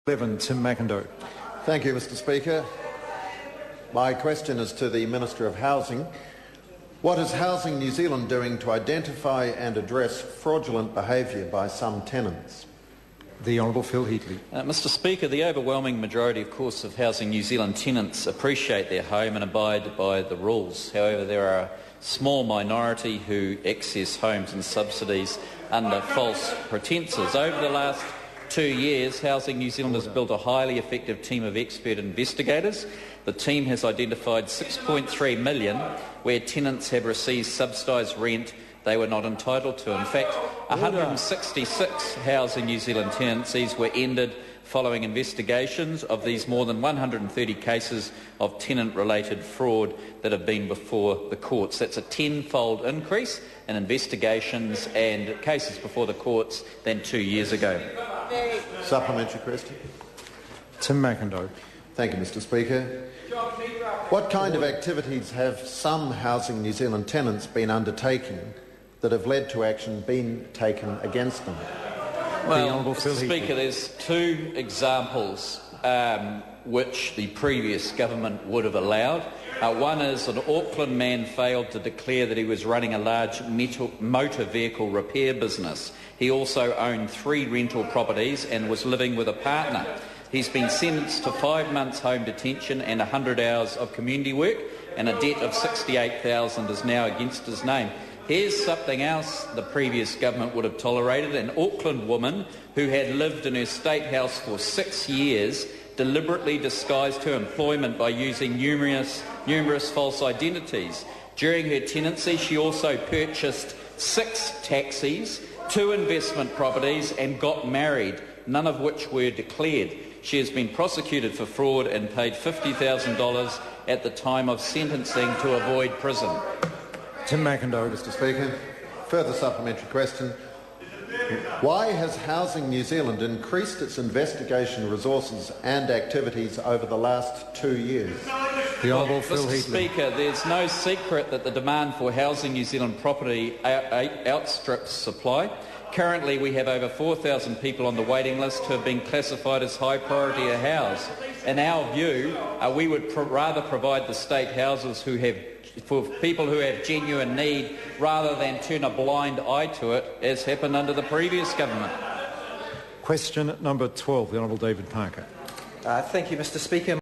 11, Tim Macindoe. Thank you, Mr Speaker. My question is to the Minister of Housing. What is Housing New Zealand doing to identify and address fraudulent behaviour by some tenants? The Honourable Phil Heatley. Mr Speaker, the overwhelming majority, of course, of Housing New Zealand tenants appreciate their home and abide by the rules. However, there are a small minority who access homes and subsidies under false pretences. Over the last 2 years, Housing New Zealand has built a highly effective team of expert investigators. The team has identified $6.3 million where tenants have received subsidised rent they were not entitled to. In fact, 166 Housing New Zealand tenancies were ended following investigations of these more than 130 cases of tenant-related fraud that have been before the courts. That's a tenfold increase in investigations and cases before the courts than 2 years ago. Supplementary question. Tim Macindoe. Thank you, Mr Speaker. What kind of activities have some Housing New Zealand tenants been undertaking that have led to action being taken against them? Well, Mr Speaker, there's two examples which the previous government would have allowed. One is an Auckland man failed to declare that he was running a large motor vehicle repair business. He also owned 3 rental properties and was living with a partner. He's been sentenced to 5 months home detention and 100 hours of community work, and a debt of $68,000 is now against his name. Here's something else the previous government would have tolerated. An Auckland woman who had lived in her state house for 6 years deliberately disguised her employment by using numerous false identities. During her tenancy, she also purchased 6 taxis, 2 investment properties and got married, none of which were declared. She has been prosecuted for fraud and paid $50,000 at the time of sentencing to avoid prison. Tim Macindoe. Mr Speaker, further supplementary question. Why has Housing New Zealand increased its investigation resources and activities over the last 2 years? The Honourable Phil Mr Heatley. Speaker, there's no secret that the demand for Housing New Zealand property outstrips supply. Currently, we have over 4,000 people on the waiting list who have been classified as high priority to house. In our view, we would rather provide the state houses for people who have genuine need rather than turn a blind eye to it, as happened under the previous government. Question number 12, the Honourable David Parker. Thank you, Mr Speaker.